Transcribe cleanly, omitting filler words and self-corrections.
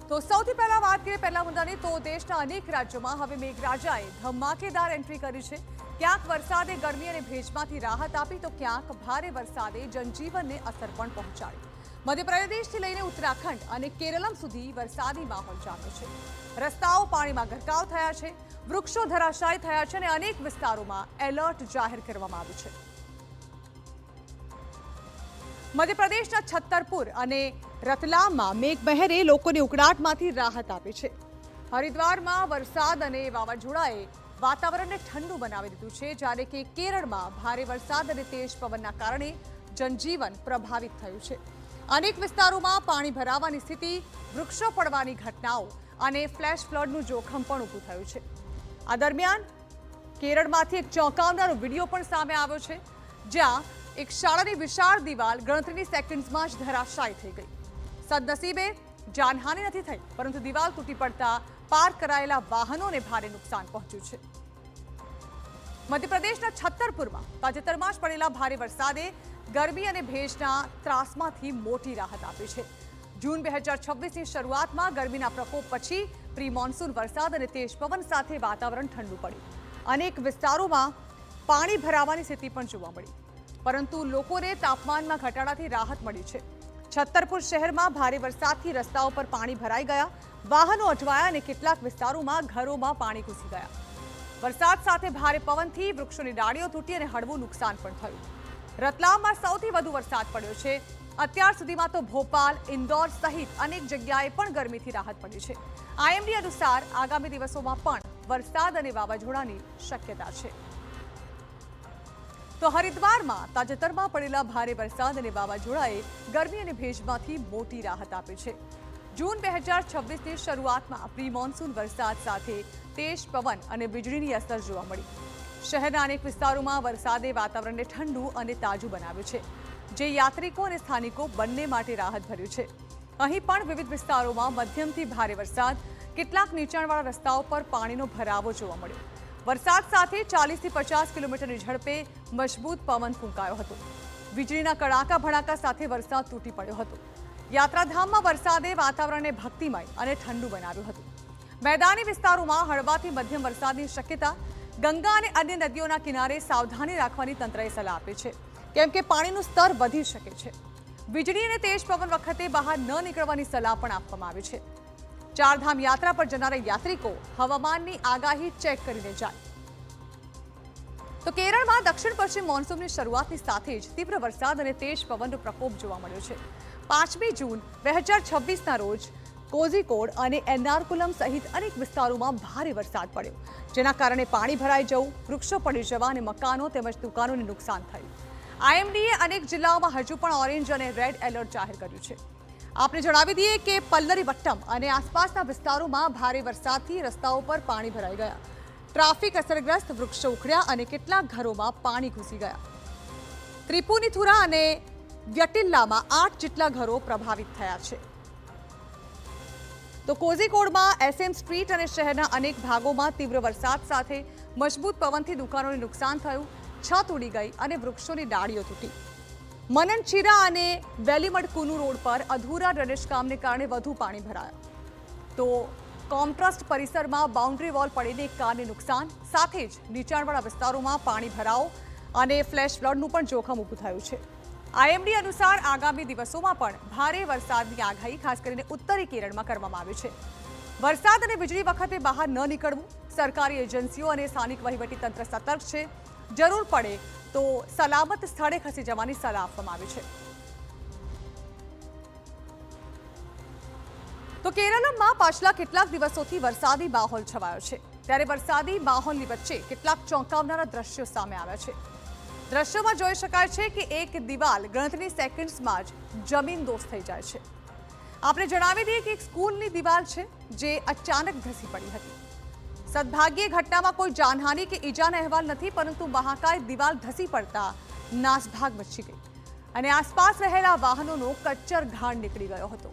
તો સૌથી પહેલા વાત કરીએ પહેલા મુદ્દાની તો દેશના અનેક રાજ્યોમાં હવે મેઘરાજાએ ધમાકેદાર એન્ટ્રી કરી છે। ક્યાંક વરસાદે ગરમી અને ભેજમાંથી રાહત આપી તો ક્યાંક ભારે વરસાદે જનજીવનને અસર પણ પહોંચાડી। મધ્યપ્રદેશથી લઈને ઉત્તરાખંડ અને કેરળમ સુધી વરસાદી માહોલ જામ્યો છે। રસ્તાઓ પાણીમાં ગરકાવ થયા છે, વૃક્ષો ધરાશાયી થયા છે અને અનેક વિસ્તારોમાં એલર્ટ જાહેર કરવામાં આવ્યું છે। મધ્યપ્રદેશના છત્તરપુર અને રતલામમાં મેઘમહેરે લોકોને ઉકળાટમાંથી રાહત આપી છે। હરિદ્વારમાં વરસાદ અને વાવાઝોડાએ વાતાવરણને ઠંડુ બનાવી દીધું છે, જ્યારે કે કેરળમાં ભારે વરસાદ અને તેજ પવનના કારણે જનજીવન પ્રભાવિત થયું છે। અનેક વિસ્તારોમાં પાણી ભરાવાની સ્થિતિ, વૃક્ષો પડવાની ઘટનાઓ અને ફ્લેશ ફ્લડનું જોખમ પણ ઊભું થયું છે। આ દરમિયાન કેરળમાંથી એક ચોંકાવનારો વિડીયો પણ સામે આવ્યો છે, જ્યાં એક શાળાની વિશાળ દિવાલ ગણતરીની સેકન્ડ્સમાં જ ધરાશાયી થઈ ગઈ। સદનસીબે જાનહાનિ નથી થઈ, પરંતુ દિવાલ તૂટી પડતા પાર્ક કરાયેલા વાહનોને ભારે નુકસાન પહોંચ્યું છે। મધ્યપ્રદેશના છત્તરપુરમાં તાજેતરમાં જ પડેલા ભારે વરસાદે ગરમી અને ભેજના ત્રાસમાંથી મોટી રાહત આપી છે। જૂન 2026ની શરૂઆતમાં ગરમીના પ્રકોપ પછી પ્રી મોન્સૂન વરસાદ અને તેજ પવન સાથે વાતાવરણ ઠંડુ પડ્યું। અનેક વિસ્તારોમાં પાણી ભરાવાની સ્થિતિ પણ જોવા મળી, પરંતુ લોકોને તાપમાનમાં ઘટાડાથી રાહત મળી છે। છત્તરપુર શહેરમાં ભારે વરસાદથી રસ્તાઓ પર પાણી ભરાઈ ગયા, વાહનો અટવાયા અને કેટલાક વિસ્તારોમાં ઘરોમાં પાણી ઘૂસી ગયા। વરસાદ સાથે ભારે પવનથી વૃક્ષોની ડાળીઓ તૂટી અને હળવું નુકસાન પણ થયું। રતલામમાં સૌથી વધુ વરસાદ પડ્યો છે। અત્યાર સુધીમાં તો ભોપાલ, ઇન્દોર સહિત અનેક જગ્યાએ પણ ગરમીથી રાહત પડી છે। આઈએમડી અનુસાર આગામી દિવસોમાં પણ વરસાદ અને વાવાઝોડાની શક્યતા છે। તો હરિદ્વારમાં તાજેતરમાં પડેલા ભારે વરસાદ અને વાવાઝોડાએ ગરમી અને ભેજમાંથી મોટી રાહત આપી છે। જૂન 2026ની શરૂઆતમાં પ્રી મોન્સૂન વરસાદ સાથે તેજ પવન અને વીજળીની અસર જોવા મળી। શહેરના અનેક વિસ્તારોમાં વરસાદે વાતાવરણને ઠંડુ અને તાજું બનાવ્યું છે, જે યાત્રિકો અને સ્થાનિકો બંને માટે રાહત ભર્યું છે। અહીં પણ વિવિધ વિસ્તારોમાં મધ્યમથી ભારે વરસાદ, કેટલાક નીચાણવાળા રસ્તાઓ પર પાણીનો ભરાવો જોવા મળ્યો। વરસાદ સાથે 40થી 50 કિલોમીટરની ઝડપે મજબૂત પવન ફૂંકાયો હતો। વીજળીના કડાકા ભડાકા સાથે વરસાદ તૂટી પડ્યો હતો। યાત્રાધામમાં વરસાદે વાતાવરણને ભક્તિમય અને ઠંડુ બનાવ્યું હતું। મેદાની વિસ્તારોમાં હળવાથી મધ્યમ વરસાદની શક્યતા। ગંગા અને અન્ય નદીઓના કિનારે સાવધાની રાખવાની તંત્રએ સલાહ આપી છે, કેમ કે પાણીનું સ્તર વધી શકે છે। વીજળી અને તેજ પવન વખતે બહાર ન નીકળવાની સલાહ પણ આપવામાં આવી છે। ચારધામ યાત્રા પર જનારા યાત્રિકો હવામાનની આગાહી ચેક કરીને જાય। તો કેરળમાં દક્ષિણ પશ્ચિમ મોન્સૂનની શરૂઆતની સાથે જ તીવ્ર વરસાદ અને તેજ પવનનો પ્રકોપ જોવા મળ્યો છે। 5મી જૂન 2026ના રોજ કોઝિકોડ અને એર્નાકુલમ સહિત અનેક વિસ્તારોમાં ભારે વરસાદ પડ્યો, જેના કારણે પાણી ભરાઈ જવું, વૃક્ષો પડી જવા અને મકાનો તેમજ દુકાનોને નુકસાન થયું। આઈએમડીએ અનેક જિલ્લાઓમાં હજુ પણ ઓરેન્જ અને રેડ એલર્ટ જાહેર કર્યું છે। આપને જણાવી દઈએ કે પલ્લરીવટ્ટમ અને આસપાસના વિસ્તારોમાં ભારે વરસાદથી રસ્તાઓ પર પાણી ભરાઈ ગયા, ટ્રાફિક અસરગ્રસ્ત, વૃક્ષો ઉખડ્યા અને કેટલાક ઘરોમાં પાણી ઘૂસી ગયા। ત્રિપુનિથુરા અને વ્યટિલ્લામાં 8 જેટલા ઘરો પ્રભાવિત થયા છે। તો કોઝિકોડમાં એસએમ સ્ટ્રીટ અને શહેરના અનેક ભાગોમાં તીવ્ર વરસાદ સાથે મજબૂત પવનથી દુકાનોને નુકસાન થયું, છત ઉડી ગઈ અને વૃક્ષોની ડાળીઓ તૂટી। મનનચીરા અને વેલીમડકુનુ રોડ પર અધૂરા ડ્રેનેજ કામને કારણે વધુ પાણી ભરાયા। તો કોમટ્રસ્ટ પરિસરમાં બાઉન્ડ્રી વોલ પડીને એક કારને નુકસાન, સાથે જ નીચાણવાળા વિસ્તારોમાં પાણી ભરાવો અને ફ્લેશ ફ્લડનું પણ જોખમ ઊભું થયું છે। આઈએમડી અનુસાર આગામી દિવસોમાં પણ ભારે વરસાદની આગાહી ખાસ કરીને ઉત્તરી કેરળમાં કરવામાં આવી છે। વરસાદ અને વીજળી વખતે બહાર ન નીકળવું, સરકારી એજન્સીઓ અને સ્થાનિક વહીવટીતંત્ર સતર્ક છે। જરૂર પડે તો સલામત સ્થળે ખસી જવાની સલાહ આપવામાં આવી છે। તો કેરળમાં પાછલા કેટલાક દિવસોથી વરસાદી માહોલ છવાયો છે, ત્યારે વરસાદી માહોલની વચ્ચે કેટલાક ચોંકાવનારા દ્રશ્યો સામે આવ્યા છે। દ્રશ્યોમાં જોઈ શકાય છે કે એક દિવાલ ગણતરીની સેકન્ડ્સમાં જ જમીનદોસ્ત થઈ જાય છે। આપણે જણાવી દઈએ કે એક સ્કૂલની દિવાલ છે, જે અચાનક ધસી પડી હતી। સદભાગ્યે ઘટનામાં કોઈ જાનહાનિ કે ઈજાના અહેવાલ નથી, પરંતુ મહાકાય દિવાલ ધસી પડતા નાસભાગ મચી ગઈ અને આસપાસ રહેલા વાહનોનો કચ્ચર ઘાણ નીકળી ગયો હતો।